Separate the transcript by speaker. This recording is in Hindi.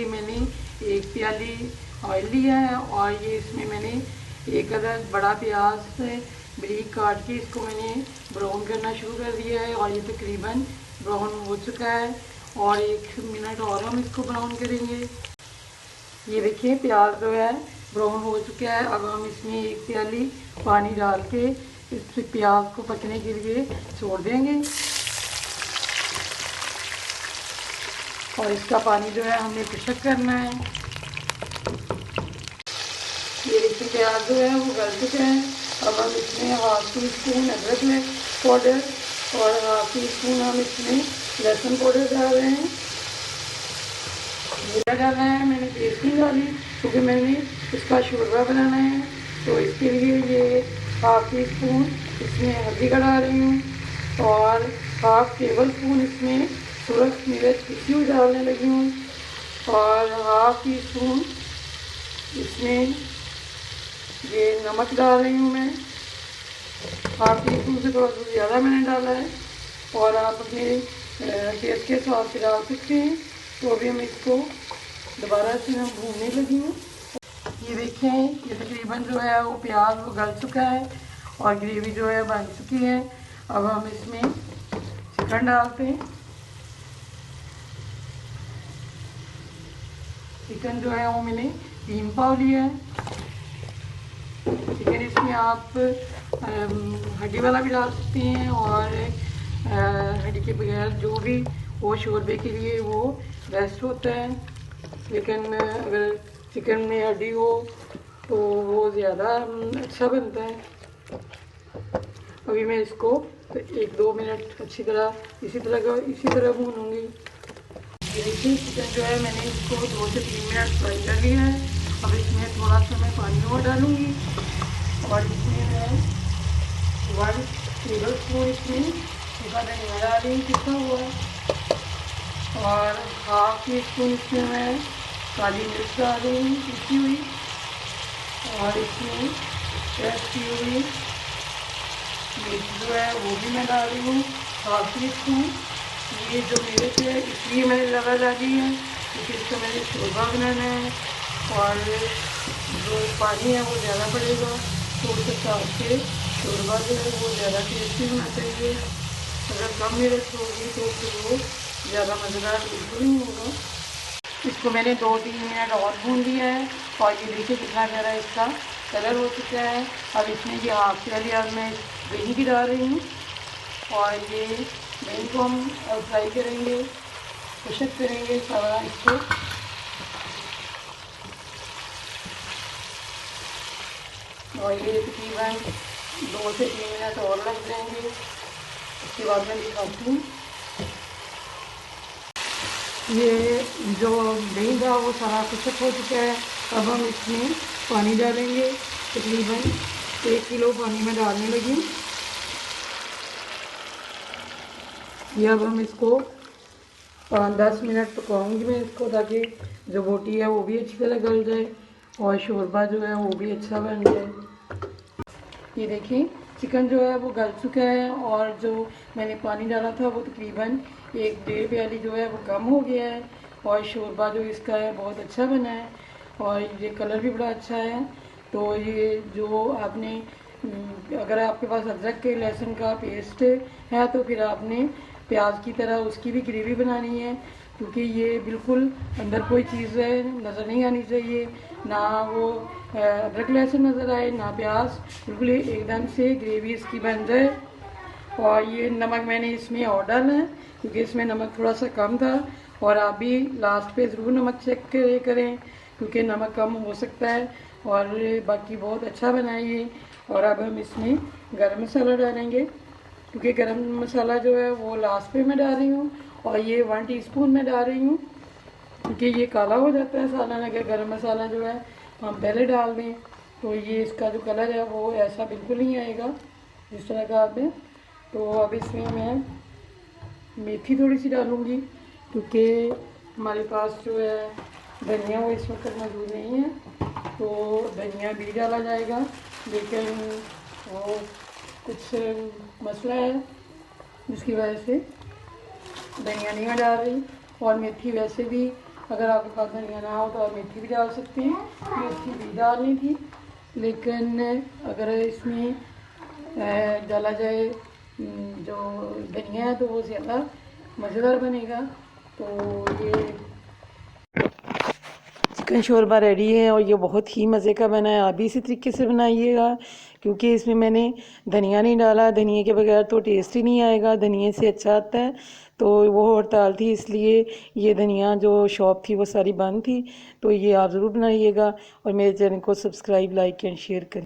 Speaker 1: ये मैंने 1 प्याली ऑयल लिया है और ये इसमें मैंने 1 अदद बड़ा प्याज बारीक काट के इसको मैंने ब्राउन करना शुरू कर दिया है और ये तकरीबन ब्राउन हो चुका है और 1 मिनट और हम इसको ब्राउन करेंगे। ये देखिए प्याज जो है ब्राउन हो चुका है। अब हम इसमें 1 प्याली पानी डाल के इस प्याज को पकने के लिए छोड़ देंगे और इसका पानी जो है हमने खुशक करना है। ये देखिए प्याज जो है वो गल चुका है। अब हम इसमें 1/2 टी स्पून अदरक पाउडर और 1/2 टी स्पून हम इसमें लहसुन पाउडर डाल रहे हैं। जीरा डालना है, मैंने पेस्ट नहीं डाली क्योंकि मैंने इसका शोरबा बनाना है, तो इसके लिए ये 1/2 टी स्पून इसमें हल्दी का डाल रही हूँ और 1/2 टेबल स्पून इसमें सुरख मिर्च पिसी हुई डालने लगी हूँ और 1/2 टी स्पून इसमें ये नमक डाल रही हूँ मैं। 1/2 टी स्पून से थोड़ा सा ज़्यादा मैंने डाला है और आप अपने टेस्ट के हिसाब से डाल सकते हैं। तो अभी हम इसको दोबारा से हम भूनने लगी हूँ। ये देखें ये तकरीबन जो है वो प्याज वो गल चुका है और ग्रेवी जो है बन चुकी है। अब हम इसमें चिकन डालते हैं। चिकन जो है वो मैंने 3 पाव लिया है। चिकन इसमें आप हड्डी वाला भी डाल सकते हैं और हड्डी के बगैर जो भी वो शोरबे के लिए वो बेस्ट होता है, लेकिन अगर चिकन में हड्डी हो तो वो ज़्यादा अच्छा बनता है। अभी मैं इसको 1-2 मिनट अच्छी तरह इसी तरह भूनूंगी। ये देखिए चिकन जो है मैंने इसको 2 से 3 मिनट फ्राई कर लिया है। अब इसमें थोड़ा सा मैं पानी और डालूँगी और इसमें मैं 1 टेबल स्पून इसमें सूखा धनिया डाल रही हूँ पिसा हुआ और 1/2 टी स्पून इसमें मैं काली मिर्च डाल रही हूँ पिसी हुई और इसमें क्रश की हुई मिर्च जो है वो भी मैं डाल रही हूँ 1/2 टी स्पून। ये जो मिर्च है इसलिए मैंने ज़्यादा डाली है क्योंकि इसका मैंने शोरबा बनाना है और जो पानी है वो ज़्यादा पड़ेगा, तो उस हिसाब से शोरबा जो है वो ज़्यादा टेस्टी होना चाहिए। अगर कम मिर्च होगी तो फिर वो ज़्यादा मज़ेदार बिल्कुल नहीं होगा। इसको मैंने 2-3 मिनट और भून लिया है और ये देखिए कितना प्यारा इसका कलर हो चुका है। अब इसमें ये 1/2 प्याली अब मैं दही की डाल रही हूँ और ये दही को हम फ्राई करेंगे, खुशक करेंगे सारा इसको। और ये तकरीबन 2 से 3 मिनट और लग जाएंगे। उसके बाद मैं दिखाती हूँ। ये जो दही था वो सारा खुशक हो चुका है। अब हम इसमें पानी डालेंगे, तकरीबन 1 किलो पानी में डालने लगी। ये अब हम इसको 5-10 मिनट पकाऊंगी मैं इसको, ताकि जो बोटी है वो भी अच्छी तरह गल जाए और शोरबा जो है वो भी अच्छा बन जाए। ये देखिए चिकन जो है वो गल चुका है और जो मैंने पानी डाला था वो तकरीबन 1-1.5 प्याली जो है वो कम हो गया है और शोरबा जो इसका है बहुत अच्छा बना है और ये कलर भी बड़ा अच्छा है। तो ये जो आपने अगर आपके पास अदरक के लहसुन का पेस्ट है तो फिर आपने प्याज की तरह उसकी भी ग्रेवी बनानी है, क्योंकि ये बिल्कुल अंदर कोई चीज़ नज़र नहीं आनी चाहिए, ना वो अदरक लहसुन नज़र आए ना प्याज, बिल्कुल एकदम से ग्रेवी इसकी बन जाए। और ये नमक मैंने इसमें और डाला है क्योंकि इसमें नमक थोड़ा सा कम था और आप भी लास्ट पे ज़रूर नमक चेक करें क्योंकि नमक कम हो सकता है। और बाकी बहुत अच्छा बनाइए। और अब हम इसमें गरम मसाला डालेंगे क्योंकि गरम मसाला जो है वो लास्ट पे मैं डाल रही हूँ और ये 1 टीस्पून मैं डाल रही हूँ क्योंकि ये काला हो जाता है सालन अगर गरम मसाला जो है हम पहले डाल दें, तो ये इसका जो कलर है वो ऐसा बिल्कुल नहीं आएगा जिस तरह का आपने। तो अब इसमें मैं मेथी थोड़ी सी डालूँगी क्योंकि हमारे पास जो है धनिया वो इस वक्त मौजूद नहीं है, तो धनिया भी डाला जाएगा, लेकिन वो कुछ मसला है जिसकी वजह से धनिया नहीं मैं डाल रही। और मेथी वैसे भी अगर आपके पास धनिया ना हो तो आप मेथी भी डाल सकते हैं, मेथी भी डालनी थी, लेकिन अगर इसमें डाला जाए जो धनिया है तो वो ज़्यादा मज़ेदार बनेगा। तो ये चिकन शोरबा रेडी है और ये बहुत ही मज़े का बना है। आप भी इसी तरीके से बनाइएगा, क्योंकि इसमें मैंने धनिया नहीं डाला, धनिया के बगैर तो टेस्ट ही नहीं आएगा, धनिया से अच्छा आता है। तो वो हड़ताल थी, इसलिए ये धनिया जो शॉप थी वो सारी बंद थी। तो ये आप ज़रूर बनाइएगा और मेरे चैनल को सब्सक्राइब, लाइक एंड शेयर करें।